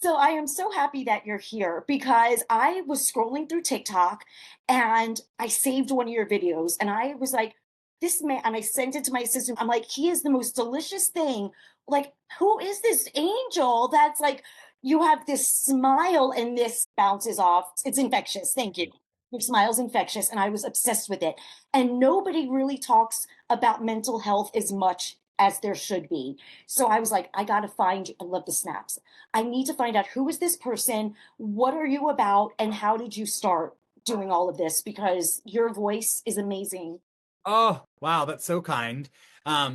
So I am so happy that you're here because I was scrolling through TikTok and I saved one of your videos and I was like, this man, and I sent it to my assistant. I'm like, he is the most delicious thing. Like, who is this angel that's like, you have this smile and this bounces off. It's infectious. Thank you. Your smile's infectious. And I was obsessed with it. And nobody really talks about mental health as much as there should be. So I was like, I got to find you. I love the snaps. I need to find out who is this person? What are you about? And how did you start doing all of this? Because your voice is amazing. Oh, wow, that's so kind.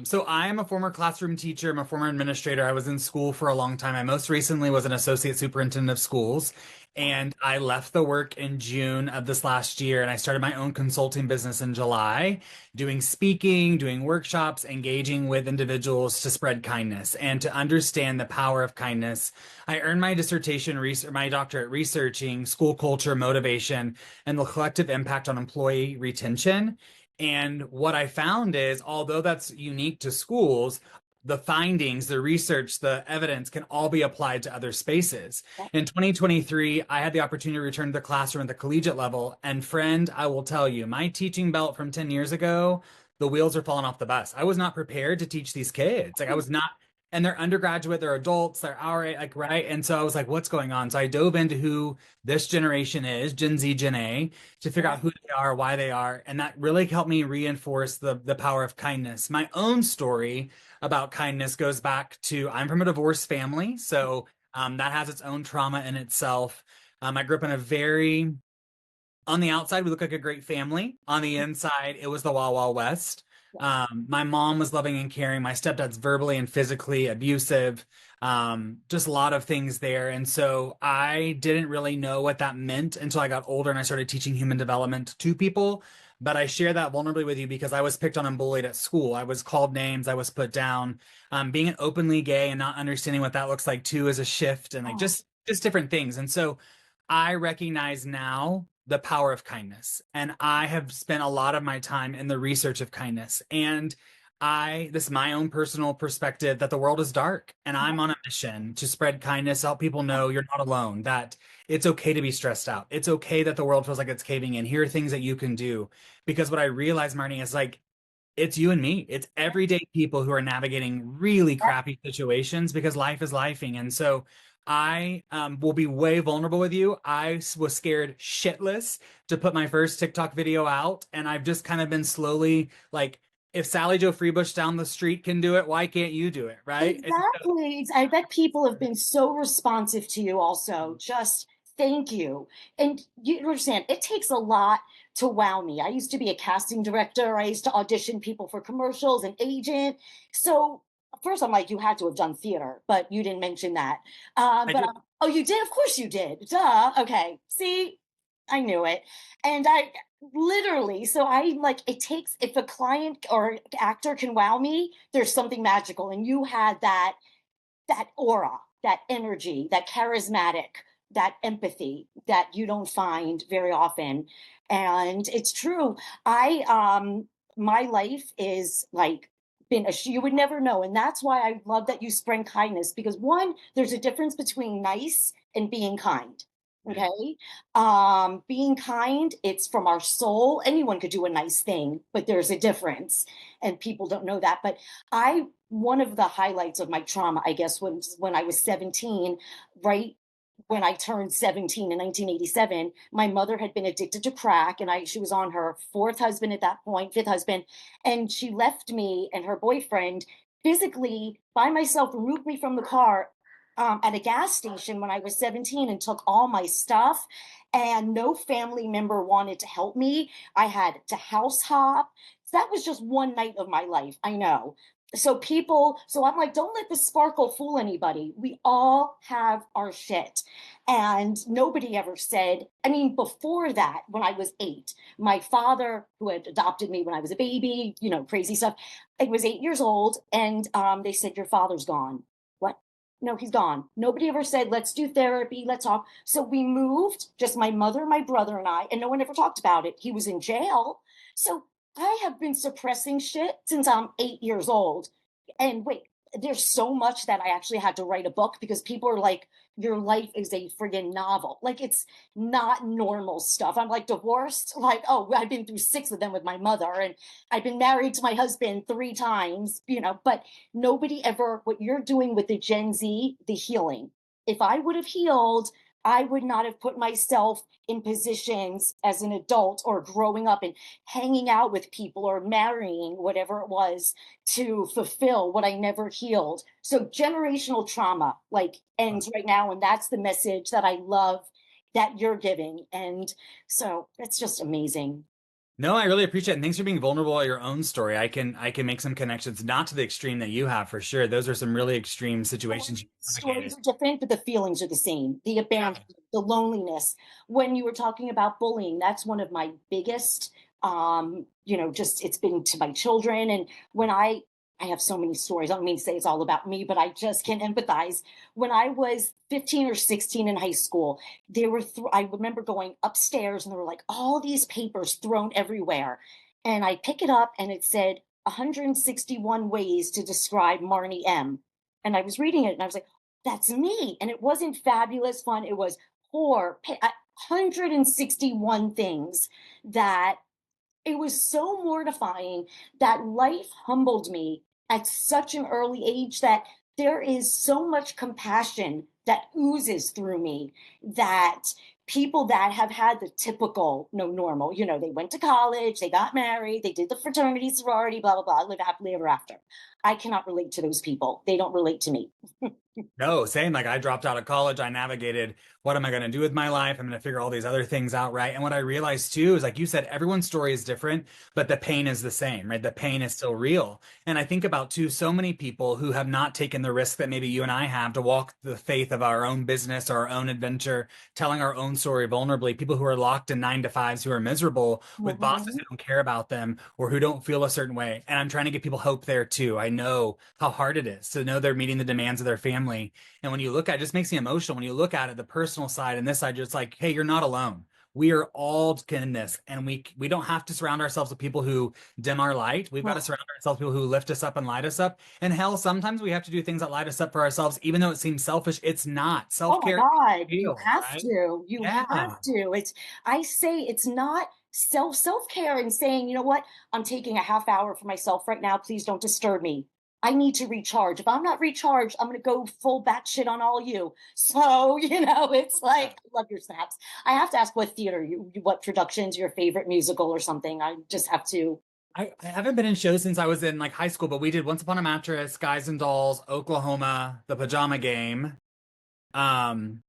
So I am a former classroom teacher. I'm a former administrator. I was in school for a long time. I most recently was an associate superintendent of schools, and I left the work in June of this last year, and I started my own consulting business in July, doing speaking, doing workshops, engaging with individuals to spread kindness and to understand the power of kindness. I earned my dissertation, my doctorate researching school culture, motivation, and the collective impact on employee retention. And what I found is, although that's unique to schools, the findings, the research, the evidence can all be applied to other spaces. In 2023, I had the opportunity to return to the classroom at the collegiate level. And friend, I will tell you, my teaching belt from 10 years ago, the wheels are falling off the bus. I was not prepared to teach these kids. Like I was not, and they're undergraduate, they're adults, they're our age, like, right? And so I was like, what's going on? So I dove into who this generation is, Gen Z, Gen A, to figure out who they are, why they are, and that really helped me reinforce the power of kindness. My own story about kindness goes back to I'm from a divorced family, so that has its own trauma in itself. I grew up in a very on the outside, we look like a great family. On the inside, it was the Wild Wild West. My mom was loving and caring. My stepdad's verbally and physically abusive. Just a lot of things there. And so I didn't really know what that meant until I got older and I started teaching human development to people. But I share that vulnerably with you because I was picked on and bullied at school. I was called names. I was put down. Being an openly gay and not understanding what that looks like too is a shift and like Oh, just different things. And so I recognize now the power of kindness. And I have spent a lot of my time in the research of kindness. And this is my own personal perspective that the world is dark and I'm on a mission to spread kindness, help people know you're not alone, that it's okay to be stressed out. It's okay that the world feels like it's caving in. Here are things that you can do. Because what I realize, Marnie, is like, it's you and me. It's everyday people who are navigating really crappy situations because life is lifing. And so I will be way vulnerable with you. Was scared shitless to put my first TikTok video out, and I've just kind of been slowly like, if Sally Joe Freebush down the street can do it, why can't you do it, right? And exactly. I bet people have been so responsive to you also. Just thank you. And you understand, it takes a lot to wow me. I used to be a casting director. I used to audition people for commercials and agent. So first I'm like, you had to have done theater, but you didn't mention that. I But did. oh, you did? Of course you did. Duh. Okay. See, I knew it. And I literally, so I like it takes if a client or actor can wow me, there's something magical. And you had that aura, that energy, that charismatic, that empathy that you don't find very often. And it's true. I My life is like been a you would never know. And that's why I love that you spread kindness because one, there's a difference between nice and being kind. Yeah. Okay. Being kind, it's from our soul. Anyone could do a nice thing, but there's a difference. And people don't know that. But I one of the highlights of my trauma, I guess, was when I was 17, right when I turned 17 in 1987, my mother had been addicted to crack and she was on her fourth husband at that point, fifth husband, and she left me and her boyfriend physically by myself, removed me from the car at a gas station when I was 17 and took all my stuff. And no family member wanted to help me. I had to house hop. That was just one night of my life. I know. So I'm like, don't let the sparkle fool anybody. We all have our shit. And nobody ever said, I mean, before that, when I was 8, my father, who had adopted me when I was a baby, crazy stuff, I was 8 years old. And they said, your father's gone. What? No, he's gone. Nobody ever said, let's do therapy, let's talk. So we moved, just my mother, my brother, and I, and no one ever talked about it. He was in jail. So I have been suppressing shit since I'm 8 years old. And wait, there's so much that I actually had to write a book because people are like, your life is a friggin' novel. Like it's not normal stuff. I'm like divorced, like, oh, I've been through 6 of them with my mother, and I've been married to my husband 3 times, but nobody ever, what you're doing with the Gen Z, the healing. If I would have healed, I would not have put myself in positions as an adult or growing up and hanging out with people or marrying, whatever it was, to fulfill what I never healed. So generational trauma like ends right now. And that's the message that I love that you're giving. And so it's just amazing. No, I really appreciate it. And thanks for being vulnerable at your own story. I can make some connections, not to the extreme that you have for sure. Those are some really extreme situations you Stories navigated. are different, but the feelings are the same. The Yeah. abandonment, the loneliness. When you were talking about bullying, that's one of my biggest, just it's been to my children. And when I have so many stories. I don't mean to say it's all about me, but I just can empathize. When I was 15 or 16 in high school, I remember going upstairs and there were like all these papers thrown everywhere. And I pick it up and it said 161 ways to describe Marnie M. And I was reading it and I was like, that's me. And it wasn't fabulous fun. It was poor, 161 things that it was so mortifying that life humbled me at such an early age that there is so much compassion that oozes through me that people that have had the typical no normal, they went to college, they got married, they did the fraternity sorority, blah blah blah, live happily ever after. I cannot relate to those people. They don't relate to me. No, same. Like I dropped out of college. I navigated what am I going to do with my life? I'm going to figure all these other things out, right? And what I realized too is like you said, everyone's story is different, but the pain is the same, right? The pain is still real. And I think about too, so many people who have not taken the risk that maybe you and I have to walk the faith of our own business or our own adventure, telling our own story vulnerably, people who are locked in 9 to 5s who are miserable with bosses Mhm. who don't care about them or who don't feel a certain way. And I'm trying to give people hope there too. I know how hard it is to know they're meeting the demands of their family. And when you look at it, it just makes me emotional. When you look at it, the personal side and this side, just like, hey, you're not alone. We are all in this, and we don't have to surround ourselves with people who dim our light. We've got to surround ourselves with people who lift us up and light us up. And hell, sometimes we have to do things that light us up for ourselves, even though it seems selfish. It's not. Oh my Self-care God, is you real, have right? to. You Yeah. have to. I say it's not self-care and saying, you know what, I'm taking a half hour for myself right now. Please don't disturb me. I need to recharge. If I'm not recharged, I'm gonna go full batshit on all you. So, it's like I love your snaps. I have to ask what theater what production's your favorite musical or something. I just have to. I haven't been in shows since I was in like high school, but we did Once Upon a Mattress, Guys and Dolls, Oklahoma, The Pajama Game. Um,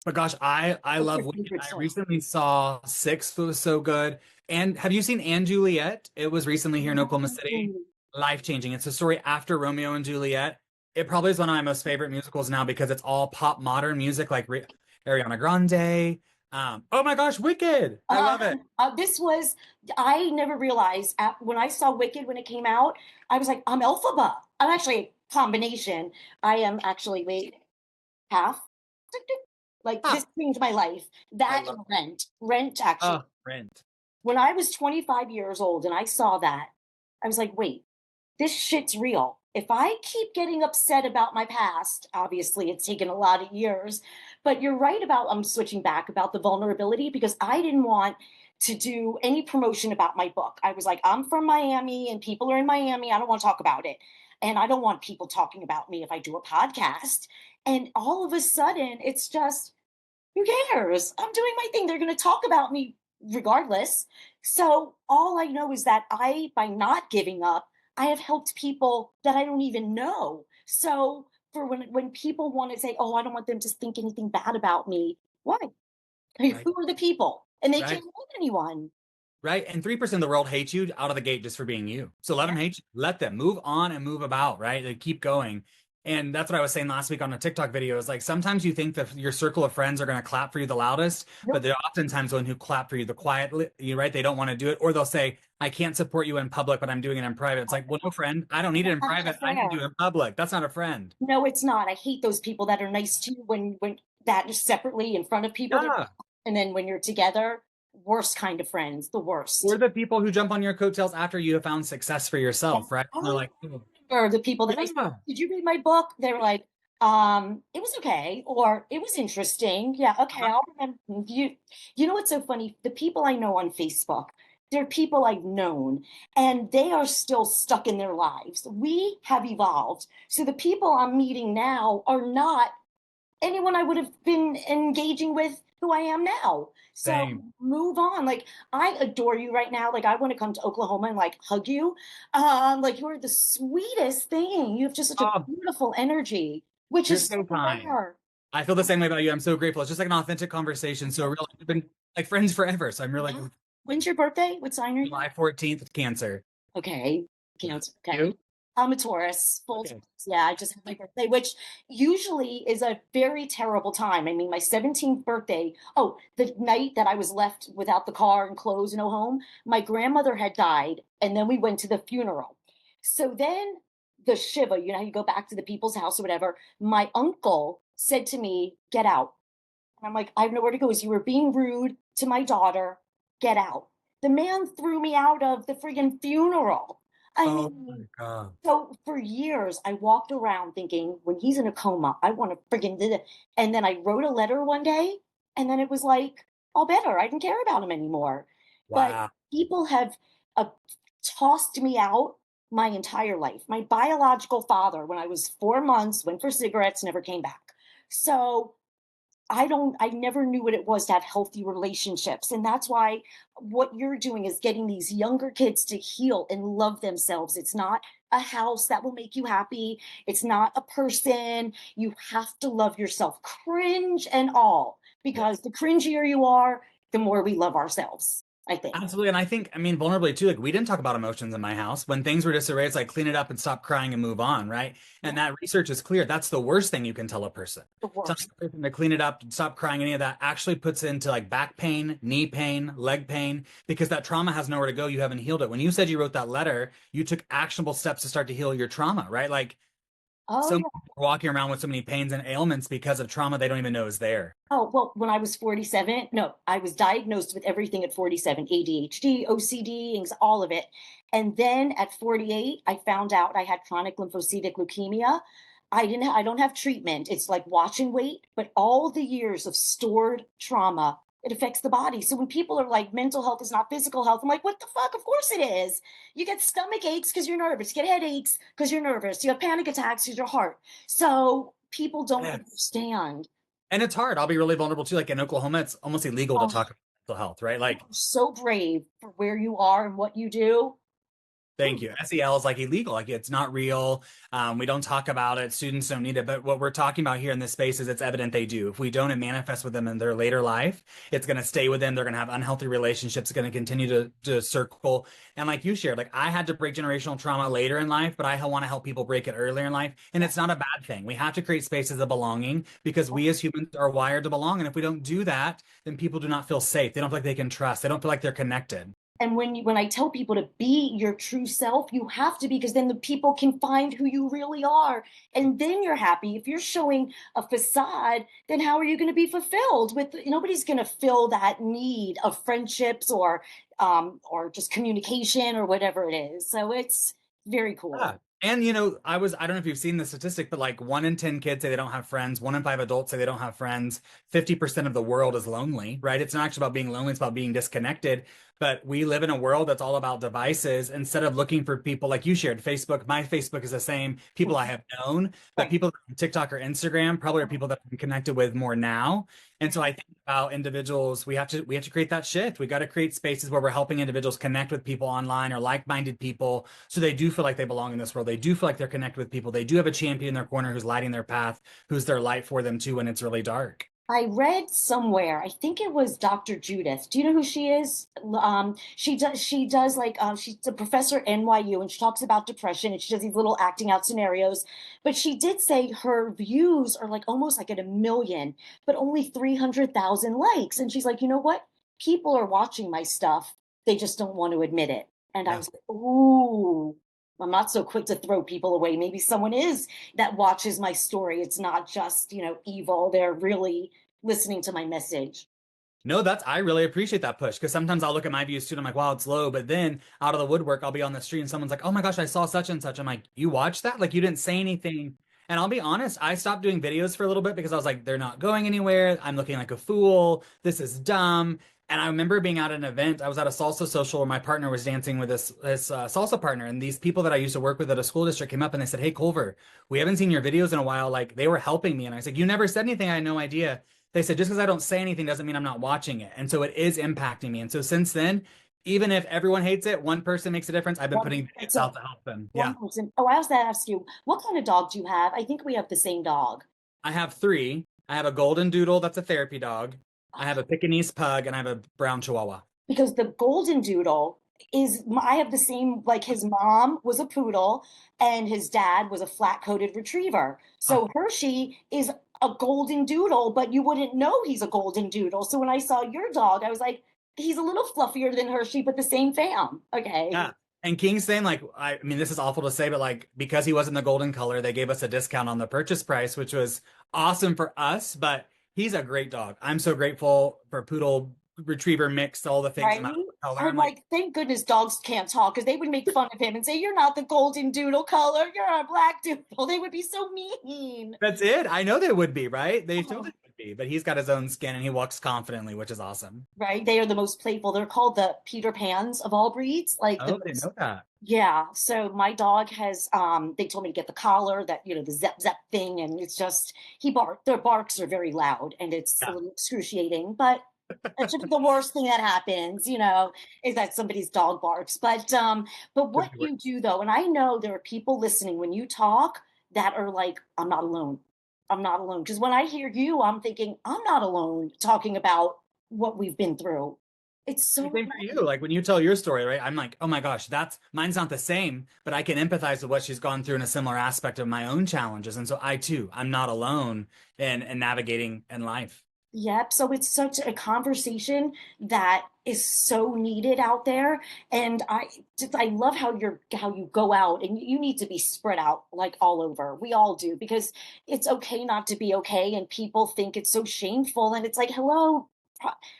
But gosh, I What's your love Wicked. favorite I song? recently saw Six was so good. And have you seen *And Juliet*? It was recently here in Oklahoma City. Ooh. Life changing. It's a story after Romeo and Juliet. It probably is one of my most favorite musicals now because it's all pop modern music like Ariana Grande. Oh my gosh, Wicked! I love it. This was, I never realized when I saw Wicked when it came out, I was like, I'm Elphaba. I'm actually a combination. I am actually, wait, half. Like this Ah, changed my life. I That love and Rent. Rent actually. Rent. When I was 25 years old and I saw that, I was like, wait, this shit's real. If I keep getting upset about my past, obviously it's taken a lot of years, but you're right about, I'm switching back about the vulnerability because I didn't want to do any promotion about my book. I was like, I'm from Miami and people are in Miami. I don't want to talk about it. And I don't want people talking about me if I do a podcast. And all of a sudden, it's just, who cares? I'm doing my thing. They're going to talk about me regardless. So all I know is that by not giving up, I have helped people that I don't even know. So for when people want to say, "Oh, I don't want them to think anything bad about me," why? Right. Who are the people? And they Right. can't hurt anyone. Right. And 3% of the world hates you out of the gate just for being you. So let them hate you. Let them move on and move about, right? They keep going. And that's what I was saying last week on a TikTok video is like sometimes you think that your circle of friends are going to clap for you the loudest, but Nope. they're oftentimes one who clap for you the quietly, you right? They don't want to do it. Or they'll say, I can't support you in public, but I'm doing it in private. It's like, well, no friend. I don't need it in That's not private. I need fair. you in public. That's not a friend. No, it's not. I hate those people that are nice to you when that is separately in front of people. Yeah. And then when you're together, worst kind of friends, the Or worst. the people who jump on your coattails after you have found success for Yeah. yourself, right? And they're Oh, like, oh, or the people that I said, yeah. did you read my book? They were like, It was okay, or it was interesting. Yeah, okay. Uh-huh. I'll remember you. You know what's so funny? The people I know on Facebook, they're people I've known, and they are still stuck in their lives. We have evolved. So the people I'm meeting now are not anyone I would have been engaging with who I am now. So Same. move on. Like I adore you right now. Like I want to come to Oklahoma and like hug you. Like you're the sweetest thing. You have just such a Oh, beautiful energy, which you're is so so kind. rare. I feel the same way about you. I'm so grateful. It's just like an authentic conversation. So real. We've been like friends forever. So I'm really Yeah. When's your birthday? What sign are you? July 14th, Cancer. Okay. Cancer. Okay. You? I'm a Taurus, full Taurus. Okay. Yeah, I just had my birthday, which usually is a very terrible time. I mean, my 17th birthday, oh, the night that I was left without the car and clothes, no home, my grandmother had died, and then we went to the funeral. So then the Shiva, you know, how you go back to the people's house or whatever, my uncle said to me, get out. And I'm like, I have nowhere to go. You were being rude to my daughter. Get out. The man threw me out of the friggin' funeral. I Oh mean, my God. so for years, I walked around thinking, when he's in a coma, I want to friggin' do it. And then I wrote a letter one day, and then it was like, all better. I didn't care about him anymore. But Wow. people have uh, tossed me out my entire life. My biological father, when I was 4 months, went for cigarettes, never came back. So I never knew what it was to have healthy relationships. And that's why what you're doing is getting these younger kids to heal and love themselves. It's not a house that will make you happy. It's not a person. You have to love yourself, cringe and all, because Yes. the cringier you are, the more we love ourselves, I think. Absolutely. And I think, I mean, vulnerably too, like we didn't talk about emotions in my house. When things were disarray, it's like clean it up and stop crying and move on, right? And Yeah, that research is clear. That's the worst thing you can tell a person. the Tell worst. a person to clean it up and stop crying, any of that actually puts into like back pain, knee pain, leg pain, because that trauma has nowhere to go. You haven't healed it. When you said you wrote that letter, you took actionable steps to start to heal your trauma, right? Like Oh, so many yeah. people are walking around with so many pains and ailments because of trauma they don't even know is there. Oh, well, when I was 47, no, I was diagnosed with everything at 47, ADHD, OCD, all of it. And then at 48, I found out I had chronic lymphocytic leukemia. I don't have treatment. It's like watch and wait, but all the years of stored trauma, it affects the body. So when people are like mental health is not physical health, I'm like, what the fuck? Of course it is. You get stomach aches because you're nervous. You get headaches because you're nervous. You have panic attacks because your heart. So people don't Yes. understand. And it's hard. I'll be really vulnerable too. Like in Oklahoma, it's almost illegal to Oh, talk about mental health, right? you Like are so brave for where you are and what you do. thank Whew. you. SEL is like illegal. Like it's not real. We don't talk about it. Students don't need it. But what we're talking about here in this space is it's evident they do. If we don't, it manifests with them in their later life. It's going to stay with them. They're going to have unhealthy relationships. It's going to continue to circle. And like you shared, like I had to break generational trauma later in life, but I want to help people break it earlier in life. And Yeah. it's not a bad thing. We have to create spaces of belonging because we as humans are wired to belong. And if we don't do that, then people do not feel safe. They don't feel like they can trust. They don't feel like they're connected. And when I tell people to be your true self, you have to, because then the people can find who you really are. And then you're happy. If you're showing a facade, then how are you going to be fulfilled? With nobody's going to fill that need of friendships or just communication or whatever it is. So it's very Yeah. cool. And I don't know if you've seen the statistic, but like 1 in 10 kids say they don't have friends, 1 in 5 adults say they don't have friends. 50% of the world is lonely, right? It's not actually about being lonely, it's about being disconnected. But we live in a world that's all about devices instead of looking for people like you shared. Facebook, my Facebook is the same people I have known, but Right. people on TikTok or Instagram probably are people that I'm connected with more now. And so I think about individuals, we have to create that shift. We got to create spaces where we're helping individuals connect with people online or like-minded people so they do feel like they belong in this world. They do feel like they're connected with people. They do have a champion in their corner who's lighting their path, who's their light for them too when it's really dark. I read somewhere, I think it was Dr. Judith. Do you know who she is? She does like she's a professor at NYU and she talks about depression and she does these little acting out scenarios. But she did say her views are like almost like at 1 million, but only 300,000 likes. And she's like, you know what? People are watching my stuff. They just don't want to admit it. And I Yeah. was like, ooh, I'm not so quick to throw people away. Maybe someone is that watches my story. It's not just, evil. They're really listening to my message. No, I really appreciate that push because sometimes I'll look at my views too and I'm like, wow, it's low. But then out of the woodwork, I'll be on the street and someone's like, oh my gosh, I saw such and such. I'm like, you watched that? Like you didn't say anything. And I'll be honest, I stopped doing videos for a little bit because I was like, they're not going anywhere. I'm looking like a fool. This is dumb. And I remember being at an event. I was at a salsa social where my partner was dancing with this salsa partner, and these people that I used to work with at a school district came up and they said, "Hey, Culver, we haven't seen your videos in a while." Like they were helping me, and I said, "You never said anything. I had no idea." They said, "Just because I don't say anything doesn't mean I'm not watching it." And so it is impacting me. And so since then, even if everyone hates it, one person makes a difference. I've been One, putting it's videos a out to help them. one Yeah. person. Oh, I was to ask you, what kind of dog do you have? I think we have the same dog. I have three. I have a golden doodle that's a therapy dog. I have a Pekingese pug, and I have a brown Chihuahua. Because the golden doodle is, I have the same, like his mom was a poodle and his dad was a flat-coated retriever. Oh, So Hershey is a golden doodle, but you wouldn't know he's a golden doodle. So when I saw your dog, I was like, he's a little fluffier than Hershey, but the same fam. Okay. yeah. And Kingston, like, I mean, this is awful to say, but like, because he wasn't the golden color, they gave us a discount on the purchase price, which was awesome for us. But he's a great dog. I'm so grateful for poodle retriever mix, all the things. Right? I'm out of color. I'm I'm like, like, thank goodness dogs can't talk because they would make fun of him and say, "You're not the golden doodle color, you're a black doodle." They would be so mean. that's it. I know they would be, right? They totally Oh, would be. But he's got his own skin and he walks confidently, which is awesome. right? They are the most playful. They're called the Peter Pans of all breeds. Like Oh, the I didn't most, know that. yeah. So my dog has they told me to get the collar, that the zep zep thing, and it's just their barks are very loud and it's a Yeah. little excruciating, but it's just the worst thing that happens, is that somebody's dog barks. But Could what be you worse. do though, and I know there are people listening when you talk that are like, I'm not alone. I'm not alone. Because when I hear you, I'm thinking, I'm not alone talking about what we've been through. It's And so same for you. nice. Like when you tell your story, right? I'm like, oh my gosh, that's mine's not the same, but I can empathize with what she's gone through in a similar aspect of my own challenges. And so I too, I'm not alone in navigating in life. Yep. So it's such a conversation that is so needed out there. And I love how you go out and you need to be spread out like all over. We all do because it's okay not to be okay. And people think it's so shameful. And it's like, hello,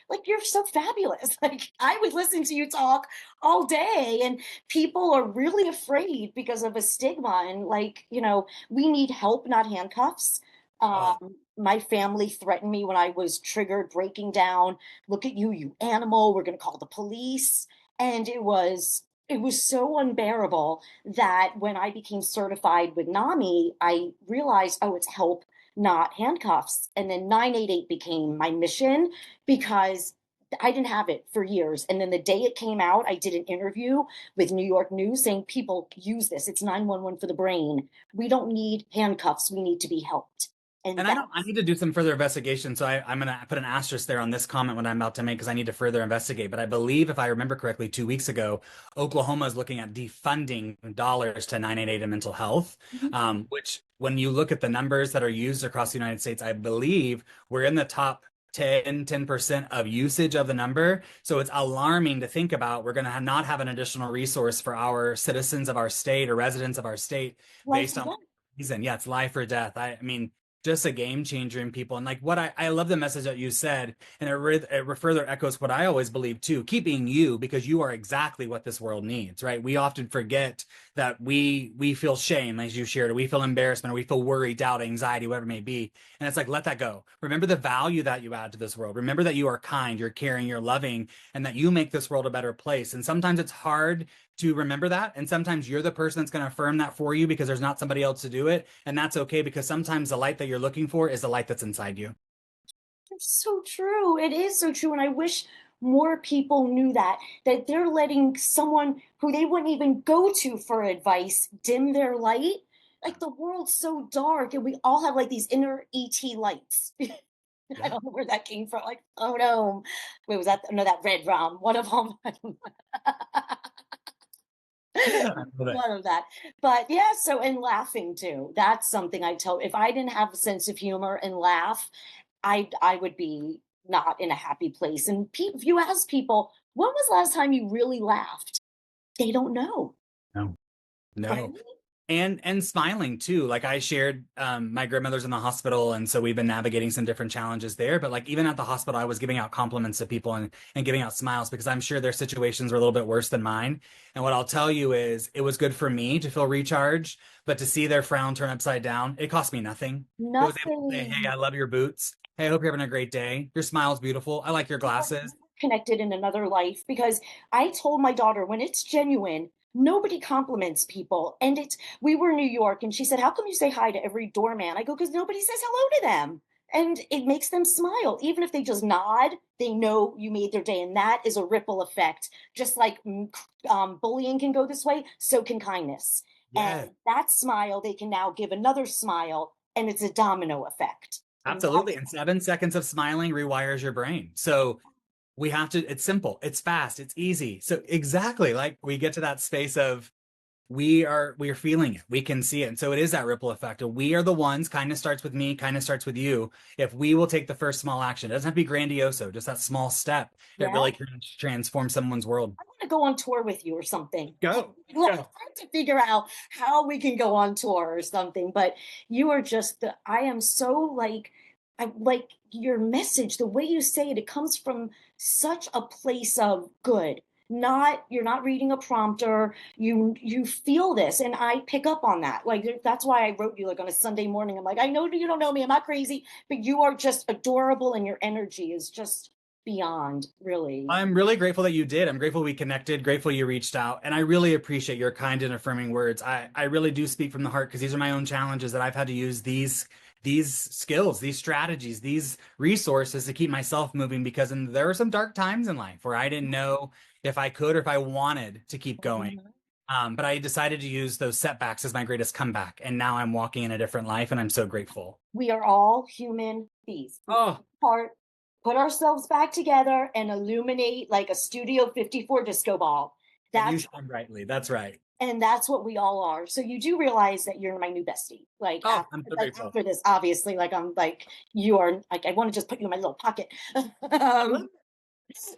like you're so fabulous. Like I would listen to you talk all day, and people are really afraid because of a stigma. And we need help, not handcuffs. Oh, My family threatened me when I was triggered, breaking down. Look at you, you animal. We're going to call the police. And it was so unbearable that when I became certified with NAMI, I realized, oh, it's help, not handcuffs. And then 988 became my mission because I didn't have it for years. And then the day it came out, I did an interview with New York News saying people use this. It's 911 for the brain. We don't need handcuffs. We need to be helped. And and I that's need to do some further investigation. So I'm going to put an asterisk there on this comment what I'm about to make because I need to further investigate. But I believe, if I remember correctly, 2 weeks ago, Oklahoma is looking at defunding dollars to 988 and mental health, which when you look at the numbers that are used across the United States, I believe we're in the top 10% of usage of the number. So it's alarming to think about. We're going to not have an additional resource for our citizens of our state or residents of our state life based and on death. reason. Yeah, it's life or death. I mean, just a game changer in people. And like what I love the message that you said, and it further echoes what I always believe too, keeping you because you are exactly what this world needs, right? We often forget that we feel shame, as you shared, or we feel embarrassment, or we feel worry, doubt, anxiety, whatever it may be. And it's like, let that go. Remember the value that you add to this world. Remember that you are kind, you're caring, you're loving, and that you make this world a better place. And sometimes it's hard to remember that. And sometimes you're the person that's going to affirm that for you because there's not somebody else to do it. And that's okay because sometimes the light that you're looking for is the light that's inside you. It's so true. It is so true. And I wish more people knew that they're letting someone who they wouldn't even go to for advice dim their light. Like the world's so dark and we all have like these inner ET lights. I Yeah. don't know where that came from. Like, oh no. Wait, was that? No, that red rum. One of them. I love it. One of that. But yeah, so and laughing too. That's something I tell. If I didn't have a sense of humor and laugh, I would be not in a happy place. And if you ask people, when was the last time you really laughed? They don't know, No, right? no. And smiling too. Like I shared, my grandmother's in the hospital, and so we've been navigating some different challenges there. But like even at the hospital, I was giving out compliments to people and giving out smiles because I'm sure their situations were a little bit worse than mine. And what I'll tell you is it was good for me to feel recharged, but to see their frown turn upside down, it cost me nothing. It was able to say, "Hey, Nothing. I love your boots. Hey, I hope you're having a great day. Your smile's beautiful. I like your glasses." Connected in another life because I told my daughter when it's genuine, nobody compliments people. And it's, we were in New York and she said, "How come you say hi to every doorman?" I go, "Because nobody says hello to them." And it makes them smile. Even if they just nod, they know you made their day. And that is a ripple effect. Just like bullying can go this way, so can kindness. And Yes. that smile, they can now give another smile, and it's a domino effect. And Absolutely. And 7 seconds of smiling rewires your brain. So we have to, it's simple, it's fast, it's easy. So exactly, like we get to that space of we are feeling it. We can see it. And so it is that ripple effect. We are the ones, kindness starts with me, kindness starts with you. If we will take the first small action, it doesn't have to be grandioso, just that small step. It yeah, really can transform someone's world. I want to go on tour with you or something. Go. Well, I'm Go. trying to figure out how we can go on tour or something. But you are just the, I am so like, I like your message, the way you say it, it comes from such a place of good. Not, you're not reading a prompter. You feel this, and I pick up on that. Like that's why I wrote you like on a Sunday morning. I'm like, I know you don't know me. I'm not crazy, but you are just adorable, and your energy is just beyond, really. I'm really grateful that you did. I'm grateful we connected, grateful you reached out, and I really appreciate your kind and affirming words. I really do speak from the heart because these are my own challenges that I've had to use these skills, these strategies, these resources to keep myself moving because there were some dark times in life where I didn't know if I could or if I wanted to keep going. Mhm. But I decided to use those setbacks as my greatest comeback, and now I'm walking in a different life, and I'm so grateful. We are all human beings. We Oh, part, put ourselves back together and illuminate like a Studio 54 disco ball. and you That's, shine brightly. That's right. and that's what we all are. So you do realize that you're my new bestie. Oh, I'm so Like grateful. after this, obviously, like I'm like you are. Like I want to just put you in my little pocket. I love um,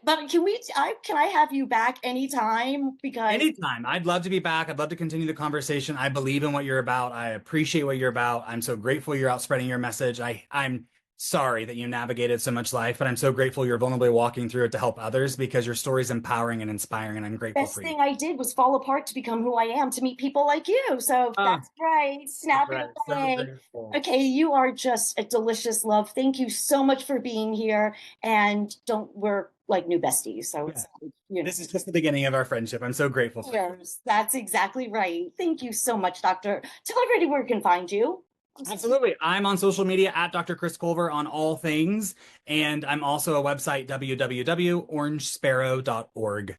but can we? Can I have you back anytime? Because Anytime. I'd love to be back. I'd love to continue the conversation. I believe in what you're about. I appreciate what you're about. I'm so grateful you're out spreading your message. I'm sorry that you navigated so much life, but I'm so grateful you're vulnerably walking through it to help others because your story is empowering and inspiring, and I'm grateful best for you. thing I did was fall apart to become who I am, to meet people like you. So Ah, that's right. that's Snap it right. So away. grateful. Okay, you are just a delicious love. Thank you so much for being here. And don't, we're like new besties. So Yeah. it's like, you know, This is just the beginning of our friendship. I'm so grateful for you. cheers. That's exactly right. Thank you so much, Doctor. Tell everybody where we can find you. Absolutely. I'm on social media at Dr. Chris Culver on all things. And I'm also a website, www.orangesparrow.org.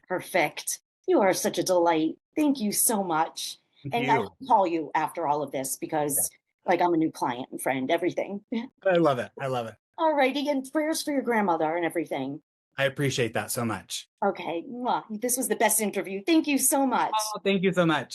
Perfect. You are such a delight. Thank you so much. Thank And I you. will call you after all of this because, like, I'm a new client and friend, everything. I love it. I love it. All righty, and prayers for your grandmother and everything. I appreciate that so much. Okay, mwah. This was the best interview. Thank you so much. Oh, thank you so much.